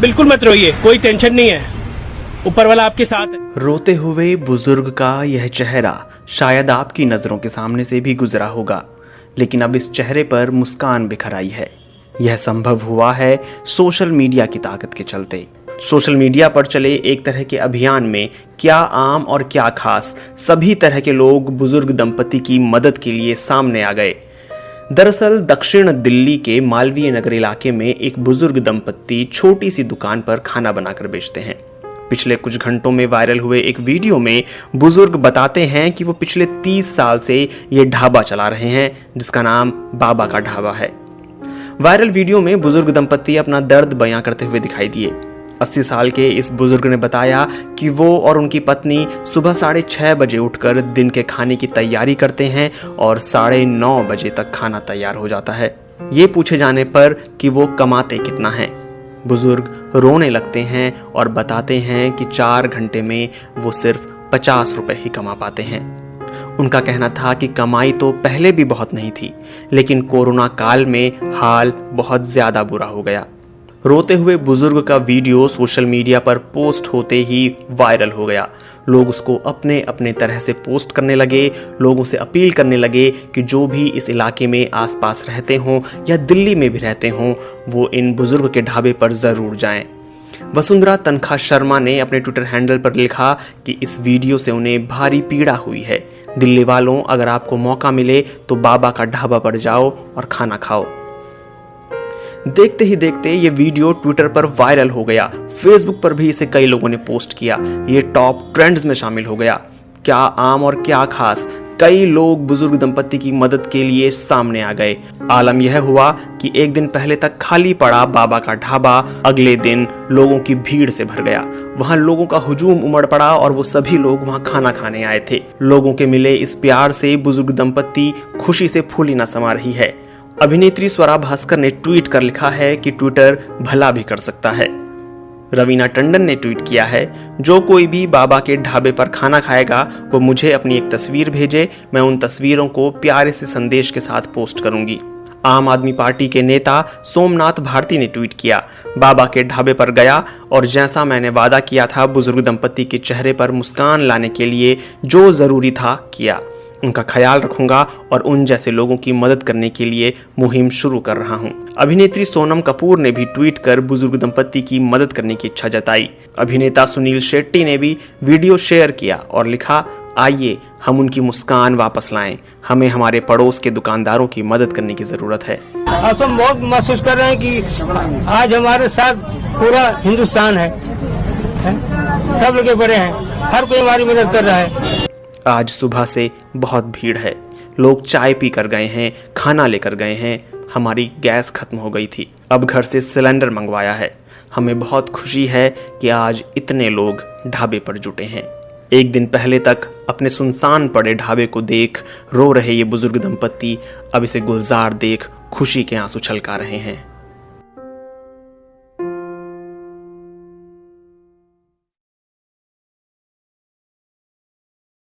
बिल्कुल मत रोइए, कोई टेंशन नहीं है, ऊपर वाला आपके साथ है। रोते हुए बुजुर्ग का यह चेहरा शायद आपकी नज़रों के सामने से भी गुजरा होगा, लेकिन अब इस चेहरे पर मुस्कान बिखर आई है। यह संभव हुआ है सोशल मीडिया की ताकत के चलते। सोशल मीडिया पर चले एक तरह के अभियान में क्या आम और क्या खास, सभी तरह के लोग बुजुर्ग दंपति की मदद के लिए सामने आ गए। दरअसल दक्षिण दिल्ली के मालवीय नगर इलाके में एक बुजुर्ग दंपत्ति छोटी सी दुकान पर खाना बनाकर बेचते हैं। पिछले कुछ घंटों में वायरल हुए एक वीडियो में बुजुर्ग बताते हैं कि वो पिछले 30 साल से ये ढाबा चला रहे हैं, जिसका नाम बाबा का ढाबा है। वायरल वीडियो में बुजुर्ग दंपत्ति अपना दर्द बयां करते हुए दिखाई दिए। 80 साल के इस बुजुर्ग ने बताया कि वो और उनकी पत्नी सुबह 6:30 बजे उठकर दिन के खाने की तैयारी करते हैं और 9:30 बजे तक खाना तैयार हो जाता है। ये पूछे जाने पर कि वो कमाते कितना हैं, बुजुर्ग रोने लगते हैं और बताते हैं कि 4 घंटे में वो सिर्फ 50 रुपए ही कमा पाते हैं। उनका कहना था कि कमाई तो पहले भी बहुत नहीं थी, लेकिन कोरोना काल में हाल बहुत ज्यादा बुरा हो गया। रोते हुए बुजुर्ग का वीडियो सोशल मीडिया पर पोस्ट होते ही वायरल हो गया। लोग उसको अपने अपने तरह से पोस्ट करने लगे, लोगों से अपील करने लगे कि जो भी इस इलाके में आसपास रहते हों या दिल्ली में भी रहते हों, वो इन बुजुर्ग के ढाबे पर ज़रूर जाएं। वसुंधरा तनखा शर्मा ने अपने ट्विटर हैंडल पर लिखा कि इस वीडियो से उन्हें भारी पीड़ा हुई है। दिल्ली वालों, अगर आपको मौका मिले तो बाबा का ढाबा पर जाओ और खाना खाओ। देखते ही देखते ये वीडियो ट्विटर पर वायरल हो गया। फेसबुक पर भी इसे कई लोगों ने पोस्ट किया। ये टॉप ट्रेंड्स में शामिल हो गया। क्या आम और क्या खास, कई लोग बुजुर्ग दंपति की मदद के लिए सामने आ गए। आलम यह हुआ कि एक दिन पहले तक खाली पड़ा बाबा का ढाबा अगले दिन लोगों की भीड़ से भर गया। वहां लोगों का हुजूम उमड़ पड़ा और वो सभी लोग वहां खाना खाने आए थे। लोगों के मिले इस प्यार से बुजुर्ग दंपति खुशी से फूली न समा रही है। अभिनेत्री स्वरा भास्कर ने ट्वीट कर लिखा है कि ट्विटर भला भी कर सकता है। रवीना टंडन ने ट्वीट किया है, जो कोई भी बाबा के ढाबे पर खाना खाएगा वो मुझे अपनी एक तस्वीर भेजे, मैं उन तस्वीरों को प्यारे से संदेश के साथ पोस्ट करूंगी। आम आदमी पार्टी के नेता सोमनाथ भारती ने ट्वीट किया, बाबा के ढाबे पर गया और जैसा मैंने वादा किया था बुजुर्ग दंपति के चेहरे पर मुस्कान लाने के लिए जो जरूरी था किया। उनका ख्याल रखूंगा और उन जैसे लोगों की मदद करने के लिए मुहिम शुरू कर रहा हूं। अभिनेत्री सोनम कपूर ने भी ट्वीट कर बुजुर्ग दंपति की मदद करने की इच्छा जताई। अभिनेता सुनील शेट्टी ने भी वीडियो शेयर किया और लिखा, आइए हम उनकी मुस्कान वापस लाएं, हमें हमारे पड़ोस के दुकानदारों की मदद करने की जरूरत है। हम बहुत महसूस कर रहे हैं कि आज हमारे साथ पूरा हिंदुस्तान है? सब लोग बड़े हैं, हर कोई हमारी मदद कर रहा है। आज सुबह से बहुत भीड़ है, लोग चाय पी कर गए हैं, खाना लेकर गए हैं। हमारी गैस खत्म हो गई थी, अब घर से सिलेंडर मंगवाया है। हमें बहुत खुशी है कि आज इतने लोग ढाबे पर जुटे हैं। एक दिन पहले तक अपने सुनसान पड़े ढाबे को देख रो रहे ये बुजुर्ग दंपति अब इसे गुलजार देख खुशी के आंसू छलका रहे हैं।